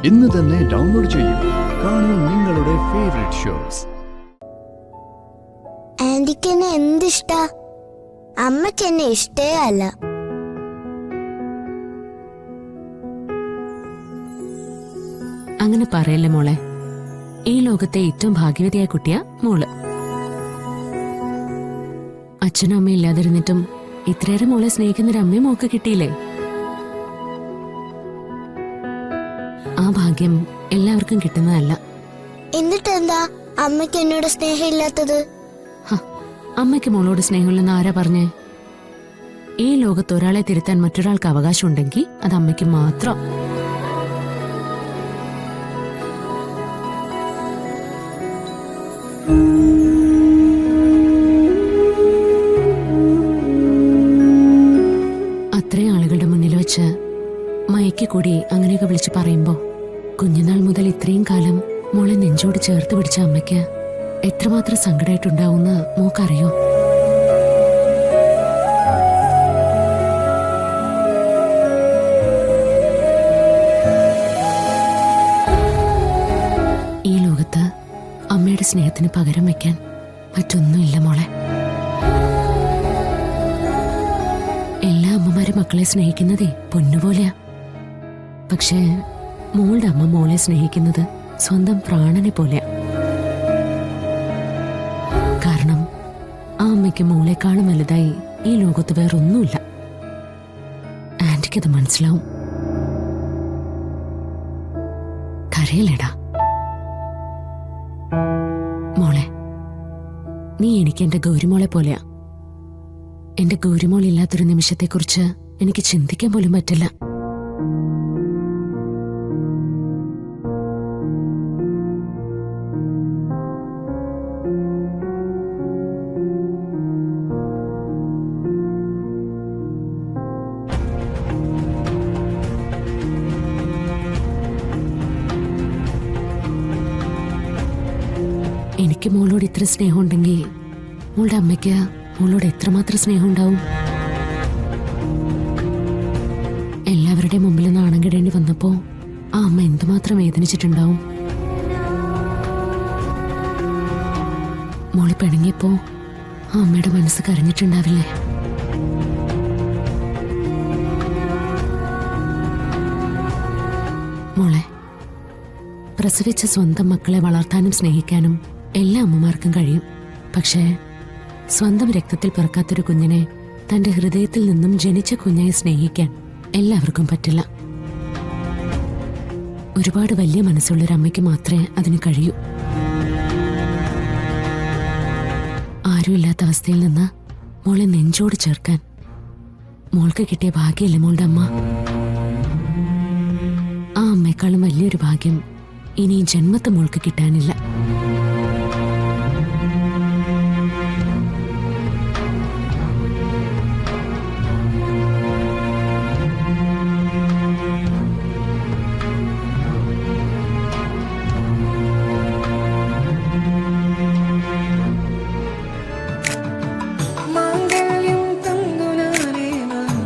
ഇന്ന് തന്നെ ഡൗൺലോഡ് ചെയ്യൂ. കാണൂ നിങ്ങളുടെ ഫേവറേറ്റ് ഷോസ്. ആന്റിക്ക് എന്നെ എന്തിഷ്ടാ, അമ്മയ്ക്ക് എന്നെ ഇഷ്ടേ അല്ല. അങ്ങനെ പറയല്ലേ മോളെ. ഈ ലോകത്തെ ഏറ്റവും ഭാഗ്യവതിയായ കുട്ടിയാ മോള്. അച്ഛനും അമ്മയും ഇല്ലാതിരുന്നിട്ടും ഇത്രയേറെ മോളെ സ്നേഹിക്കുന്നൊരു അമ്മയും മോക്ക് കിട്ടിയില്ലേ? ആ ഭാഗ്യം എല്ലാവർക്കും കിട്ടുന്നതല്ല. എന്നിട്ടെന്താ അമ്മയ്ക്ക് എന്നോട് സ്നേഹമില്ലാത്തത്? അമ്മയ്ക്ക് മോളോട് സ്നേഹമില്ലെന്ന് ആരാ പറഞ്ഞേ? ഈ ലോകത്ത് ഒരാളെ തിരുത്താൻ മറ്റൊരാൾക്ക് അവകാശമുണ്ടെങ്കിൽ അത് അമ്മയ്ക്ക് മാത്രം. അത്രയും ആളുകളുടെ മുന്നിൽ വെച്ച് മയക്കി കൂടി അങ്ങനെയൊക്കെ വിളിച്ച് പറയുമ്പോ, കുഞ്ഞുനാൾ മുതൽ ഇത്രയും കാലം മോളെ നെഞ്ചോട് ചേർത്ത് പിടിച്ച അമ്മയ്ക്ക് എത്രമാത്രം സങ്കടമായിട്ടുണ്ടാവുമെന്ന് മോക്കറിയോ? ഈ ലോകത്ത് അമ്മയുടെ സ്നേഹത്തിന് പകരം വയ്ക്കാൻ മറ്റൊന്നുമില്ല മോളെ. എല്ലാ അമ്മമാരും മക്കളെ സ്നേഹിക്കുന്നതേ പൊന്നുപോലെയാ. പക്ഷേ മോളുടെ അമ്മ മോളെ സ്നേഹിക്കുന്നത് സ്വന്തം പ്രാണനെ പോലെയാ. കാരണം ആ അമ്മയ്ക്ക് മോളെക്കാളും വലുതായി ഈ ലോകത്ത് വേറൊന്നുമില്ല. ആന്റിക്കത് മനസ്സിലാവും. കരയില്ലടാ മോളെ. നീ എനിക്ക് എന്റെ ഗൗരിമോളെ പോലെയാ. എന്റെ ഗൗരിമോൾ ഇല്ലാത്തൊരു നിമിഷത്തെക്കുറിച്ച് എനിക്ക് ചിന്തിക്കാൻ പോലും പറ്റില്ല. എനിക്ക് മോളോട് ഇത്ര സ്നേഹമുണ്ടെങ്കിൽ മോളുടെ അമ്മയ്ക്ക് മോളോട് എത്രമാത്രം സ്നേഹം ഉണ്ടാവും? എല്ലാവരുടെയും മുമ്പിൽ നാണം കെടേണ്ടി വന്നപ്പോ ആ അമ്മ എന്തുമാത്രം വേദനിച്ചിട്ടുണ്ടാവും. മോള് പിണങ്ങിയപ്പോ ആ അമ്മയുടെ മനസ്സ് കരഞ്ഞിട്ടുണ്ടാവില്ലേ? മോളെ, പ്രസവിച്ച സ്വന്തം മക്കളെ വളർത്താനും സ്നേഹിക്കാനും എല്ലാ അമ്മമാർക്കും കഴിയും. പക്ഷേ സ്വന്തം രക്തത്തിൽ പിറക്കാത്തൊരു കുഞ്ഞിനെ തന്റെ ഹൃദയത്തിൽ നിന്നും ജനിച്ച കുഞ്ഞായി സ്നേഹിക്കാൻ എല്ലാവർക്കും പറ്റില്ല. ഒരുപാട് വലിയ മനസ്സുള്ളൊരു അമ്മയ്ക്ക് മാത്രമേ അതിന് കഴിയൂ. ആരുമില്ലാത്ത അവസ്ഥയിൽ നിന്ന് മോളെ നെഞ്ചോട് ചേർക്കാൻ മോൾക്ക് കിട്ടിയ ഭാഗ്യമല്ലേ മോളുടെ അമ്മ? ആ അമ്മയെക്കാളും വലിയൊരു ഭാഗ്യം ഇനി ജന്മത്തെ മോൾക്ക് കിട്ടാനില്ല.